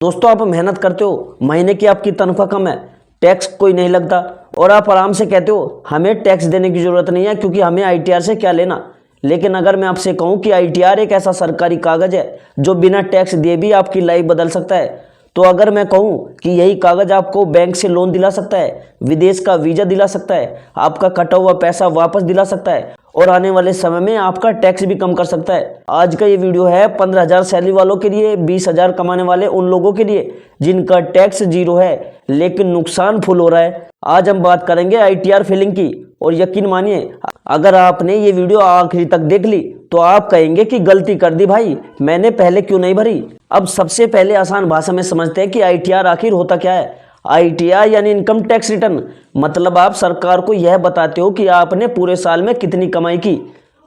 दोस्तों आप मेहनत करते हो, महीने की आपकी तनख्वाह कम है, टैक्स कोई नहीं लगता और आप आराम से कहते हो हमें टैक्स देने की ज़रूरत नहीं है क्योंकि हमें आईटीआर से क्या लेना। लेकिन अगर मैं आपसे कहूं कि आईटीआर एक ऐसा सरकारी कागज़ है जो बिना टैक्स दिए भी आपकी लाइफ बदल सकता है, तो अगर मैं कहूं कि यही कागज़ आपको बैंक से लोन दिला सकता है, विदेश का वीज़ा दिला सकता है, आपका कटा हुआ पैसा वापस दिला सकता है और आने वाले समय में आपका टैक्स भी कम कर सकता है। आज का ये वीडियो है 15,000 सैलरी वालों के लिए, 20,000 कमाने वाले उन लोगों के लिए जिनका टैक्स जीरो है लेकिन नुकसान फुल हो रहा है। आज हम बात करेंगे आईटीआर फिलिंग की और यकीन मानिए अगर आपने ये वीडियो आखिरी तक देख ली तो आप कहेंगे कि गलती कर दी भाई, मैंने पहले क्यों नहीं भरी। अब सबसे पहले आसान भाषा में समझते हैं कि आईटीआर आखिर होता क्या है। आईटीआर यानी इनकम टैक्स रिटर्न, मतलब आप सरकार को यह बताते हो कि आपने पूरे साल में कितनी कमाई की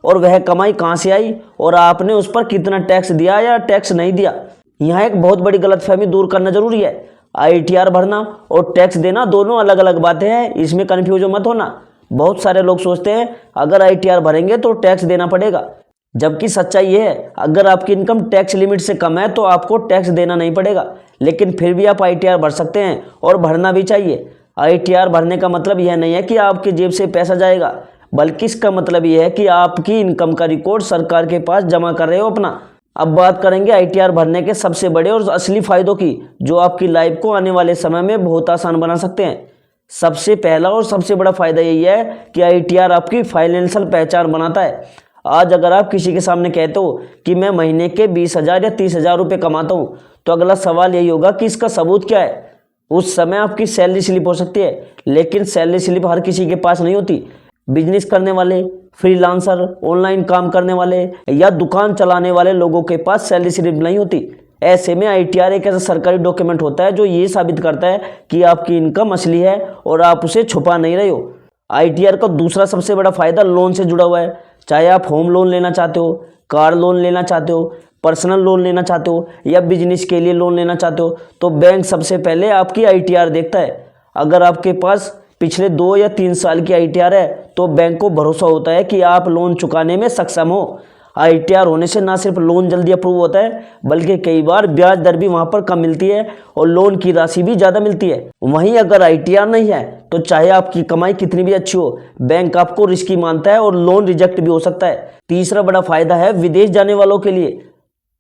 और वह कमाई कहाँ से आई और आपने उस पर कितना टैक्स दिया या टैक्स नहीं दिया। यहाँ एक बहुत बड़ी गलतफहमी दूर करना जरूरी है। आईटीआर भरना और टैक्स देना दोनों अलग अलग बातें हैं, इसमें कन्फ्यूज मत होना। बहुत सारे लोग सोचते हैं अगर आईटीआर भरेंगे तो टैक्स देना पड़ेगा, जबकि सच्चाई ये है अगर आपकी इनकम टैक्स लिमिट से कम है तो आपको टैक्स देना नहीं पड़ेगा, लेकिन फिर भी आप आईटीआर भर सकते हैं और भरना भी चाहिए। आईटीआर भरने का मतलब यह नहीं है कि आपकी जेब से पैसा जाएगा, बल्कि इसका मतलब यह है कि आपकी इनकम का रिकॉर्ड सरकार के पास जमा कर रहे हो अपना। अब बात करेंगे आईटीआर भरने के सबसे बड़े और असली फायदों की, जो आपकी लाइफ को आने वाले समय में बहुत आसान बना सकते हैं। सबसे पहला और सबसे बड़ा फायदा यही है कि आईटीआर आपकी फाइनेंशियल पहचान बनाता है। आज अगर आप किसी के सामने कहते हो कि मैं महीने के 20,000 या 30,000 रुपये कमाता हूँ, तो अगला सवाल यही होगा कि इसका सबूत क्या है। उस समय आपकी सैलरी स्लिप हो सकती है, लेकिन सैलरी स्लिप हर किसी के पास नहीं होती। बिजनेस करने वाले, फ्रीलांसर, ऑनलाइन काम करने वाले या दुकान चलाने वाले लोगों के पास सैलरी स्लिप नहीं होती। ऐसे में आईटीआर एक ऐसा सरकारी डॉक्यूमेंट होता है जो ये साबित करता है कि आपकी इनकम असली है और आप उसे छुपा नहीं रहे हो। आईटीआर का दूसरा सबसे बड़ा फायदा लोन से जुड़ा हुआ है। चाहे आप होम लोन लेना चाहते हो, कार लोन लेना चाहते हो, पर्सनल लोन लेना चाहते हो या बिजनेस के लिए लोन लेना चाहते हो, तो बैंक सबसे पहले आपकी आईटीआर देखता है। अगर आपके पास पिछले 2 या 3 साल की आईटीआर है तो बैंक को भरोसा होता है कि आप लोन चुकाने में सक्षम हो। आईटीआर होने से ना सिर्फ लोन जल्दी अप्रूव होता है, बल्कि कई बार ब्याज दर भी वहां पर कम मिलती है और लोन की राशि भी ज़्यादा मिलती है। वहीं अगर आईटीआर नहीं है तो चाहे आपकी कमाई कितनी भी अच्छी हो, बैंक आपको रिस्की मानता है और लोन रिजेक्ट भी हो सकता है। तीसरा बड़ा फायदा है विदेश जाने वालों के लिए।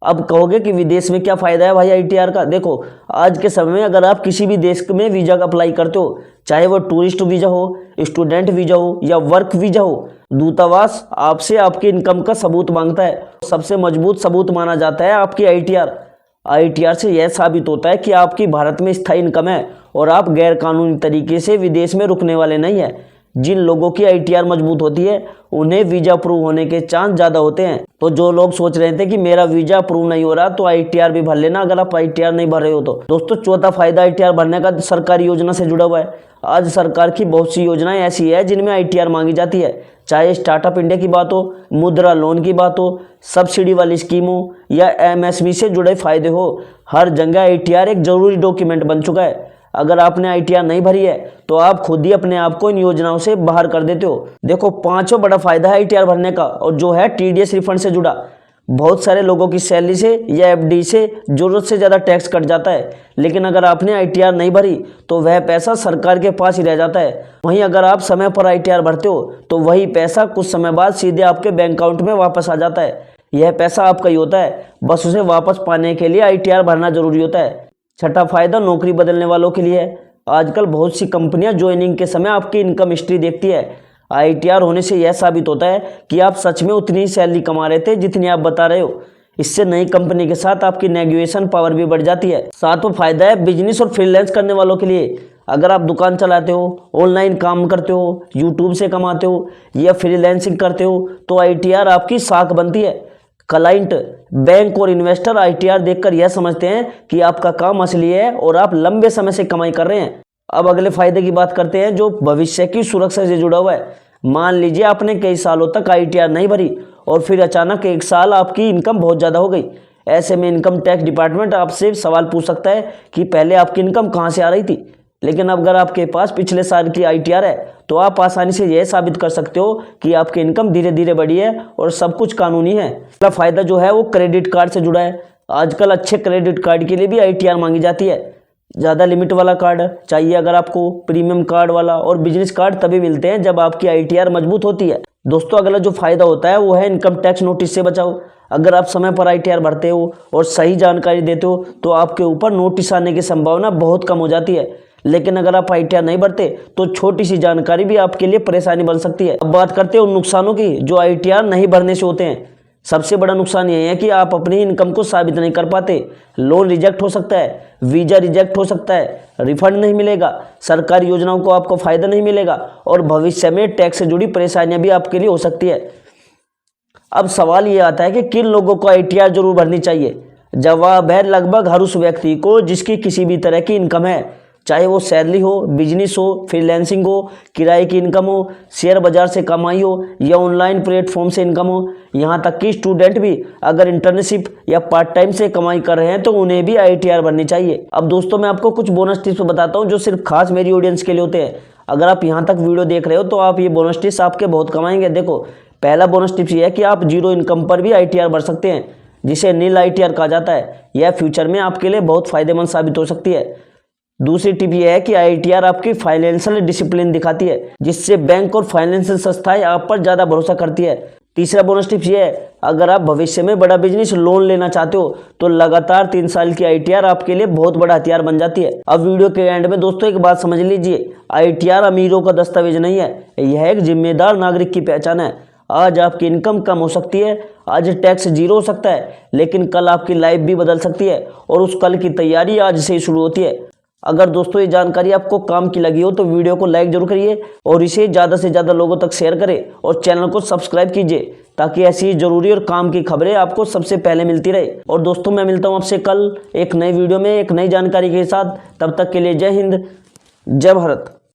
अब कहोगे कि विदेश में क्या फ़ायदा है भाई आईटीआर का। देखो, आज के समय में अगर आप किसी भी देश में वीज़ा का अप्लाई करते हो, चाहे वो टूरिस्ट वीज़ा हो, स्टूडेंट वीज़ा हो या वर्क वीज़ा हो, दूतावास आपसे आपकी इनकम का सबूत मांगता है। सबसे मजबूत सबूत माना जाता है आपकी आईटीआर। आईटीआर से यह साबित होता है कि आपकी भारत में स्थायी इनकम है और आप गैर कानूनी तरीके से विदेश में रुकने वाले नहीं हैं। जिन लोगों की आईटीआर मजबूत होती है उन्हें वीज़ा अप्रूव होने के चांस ज़्यादा होते हैं। तो जो लोग सोच रहे थे कि मेरा वीज़ा अप्रूव नहीं हो रहा तो आईटीआर भी भर लेना अगर आप आईटीआर नहीं भर रहे हो तो। दोस्तों चौथा फायदा आईटीआर भरने का सरकारी योजना से जुड़ा हुआ है। आज सरकार की बहुत सी योजनाएं ऐसी है जिनमें आईटीआर मांगी जाती है, चाहे स्टार्टअप इंडिया की बात हो, मुद्रा लोन की बात हो, सब्सिडी वाली स्कीम हो या एमएसएमई से जुड़े फायदे हो, हर जगह आईटीआर एक जरूरी डॉक्यूमेंट बन चुका है। अगर आपने आईटीआर नहीं भरी है तो आप खुद ही अपने आप को इन योजनाओं से बाहर कर देते हो। देखो, पांचवा बड़ा फायदा है आईटीआर भरने का और जो है टीडीएस रिफंड से जुड़ा। बहुत सारे लोगों की सैलरी से या एफडी से जरूरत से ज़्यादा टैक्स कट जाता है, लेकिन अगर आपने आईटीआर नहीं भरी तो वह पैसा सरकार के पास ही रह जाता है। वहीं अगर आप समय पर आईटीआर भरते हो तो वही पैसा कुछ समय बाद सीधे आपके बैंक अकाउंट में वापस आ जाता है। यह पैसा आपका ही होता है, बस उसे वापस पाने के लिए आईटीआर भरना जरूरी होता है। छठा फायदा नौकरी बदलने वालों के लिए है। आजकल बहुत सी कंपनियां ज्वाइनिंग के समय आपकी इनकम हिस्ट्री देखती है। आईटीआर होने से यह साबित होता है कि आप सच में उतनी ही सैलरी कमा रहे थे जितनी आप बता रहे हो। इससे नई कंपनी के साथ आपकी नेगोशिएशन पावर भी बढ़ जाती है। सातवां फायदा है बिजनेस और फ्रीलांस करने वालों के लिए। अगर आप दुकान चलाते हो, ऑनलाइन काम करते हो, यूट्यूब से कमाते हो या फ्रीलांसिंग करते हो तो आईटीआर आपकी साख बनती है। क्लाइंट, बैंक और इन्वेस्टर आईटीआर देखकर यह समझते हैं कि आपका काम असली है और आप लंबे समय से कमाई कर रहे हैं। अब अगले फायदे की बात करते हैं जो भविष्य की सुरक्षा से जुड़ा हुआ है। मान लीजिए आपने कई सालों तक आईटीआर नहीं भरी और फिर अचानक एक साल आपकी इनकम बहुत ज़्यादा हो गई। ऐसे में इनकम टैक्स डिपार्टमेंट आपसे सवाल पूछ सकता है कि पहले आपकी इनकम कहाँ से आ रही थी। लेकिन अब अगर आपके पास पिछले साल की आईटीआर है तो आप आसानी से यह साबित कर सकते हो कि आपकी इनकम धीरे धीरे बढ़ी है और सब कुछ कानूनी है। अगला फायदा जो है वो क्रेडिट कार्ड से जुड़ा है। आजकल अच्छे क्रेडिट कार्ड के लिए भी ITR मांगी जाती है। ज़्यादा लिमिट वाला कार्ड चाहिए अगर आपको, प्रीमियम कार्ड वाला और बिजनेस कार्ड तभी मिलते हैं जब आपकी ITR मजबूत होती है। दोस्तों अगला जो फायदा होता है वो है इनकम टैक्स नोटिस से बचाव। अगर आप समय पर ITR भरते हो और सही जानकारी देते हो तो आपके ऊपर नोटिस आने की संभावना बहुत कम हो जाती है। लेकिन अगर आप ITR नहीं भरते तो छोटी सी जानकारी भी आपके लिए परेशानी बन सकती है। अब बात करते हैं उन नुकसानों की जो ITR नहीं भरने से होते हैं। सबसे बड़ा नुकसान ये है कि आप अपनी इनकम को साबित नहीं कर पाते। लोन रिजेक्ट हो सकता है, वीज़ा रिजेक्ट हो सकता है, रिफंड नहीं मिलेगा, सरकारी योजनाओं को आपको फ़ायदा नहीं मिलेगा और भविष्य में टैक्स से जुड़ी परेशानियां भी आपके लिए हो सकती है। अब सवाल ये आता है कि किन लोगों को ITR जरूर भरनी चाहिए। जवाब है लगभग हर उस व्यक्ति को जिसकी किसी भी तरह की इनकम है, चाहे वो सैलरी हो, बिजनेस हो, फ्रीलांसिंग हो, किराए की इनकम हो, शेयर बाजार से कमाई हो या ऑनलाइन प्लेटफॉर्म से इनकम हो। यहाँ तक कि स्टूडेंट भी अगर इंटर्नशिप या पार्ट टाइम से कमाई कर रहे हैं तो उन्हें भी ITR भरनी चाहिए। अब दोस्तों मैं आपको कुछ बोनस टिप्स बताता हूँ जो सिर्फ खास मेरी ऑडियंस के लिए होते हैं। अगर आप यहाँ तक वीडियो देख रहे हो तो आप ये बोनस टिप्स आपके बहुत कमाएंगे। देखो, पहला बोनस टिप्स ये है कि आप जीरो इनकम पर भी ITR भर सकते हैं, जिसे नील ITR कहा जाता है। यह फ्यूचर में आपके लिए बहुत फायदेमंद साबित हो सकती है। दूसरी टिप यह है कि ITR आपकी फाइनेंशियल डिसिप्लिन दिखाती है, जिससे बैंक और फाइनेंशियल संस्थाएं आप पर ज़्यादा भरोसा करती है। तीसरा बोनस टिप्स ये है, अगर आप भविष्य में बड़ा बिजनेस लोन लेना चाहते हो तो लगातार 3 साल की ITR आपके लिए बहुत बड़ा हथियार बन जाती है। अब वीडियो के एंड में दोस्तों एक बात समझ लीजिए, ITR अमीरों का दस्तावेज नहीं है, यह एक जिम्मेदार नागरिक की पहचान है। आज आपकी इनकम कम हो सकती है, आज टैक्स जीरो हो सकता है, लेकिन कल आपकी लाइफ भी बदल सकती है और उस कल की तैयारी आज से ही शुरू होती है। अगर दोस्तों ये जानकारी आपको काम की लगी हो तो वीडियो को लाइक जरूर करिए और इसे ज़्यादा से ज़्यादा लोगों तक शेयर करें और चैनल को सब्सक्राइब कीजिए ताकि ऐसी जरूरी और काम की खबरें आपको सबसे पहले मिलती रहे। और दोस्तों मैं मिलता हूँ आपसे कल एक नई वीडियो में एक नई जानकारी के साथ। तब तक के लिए जय हिंद, जय भारत।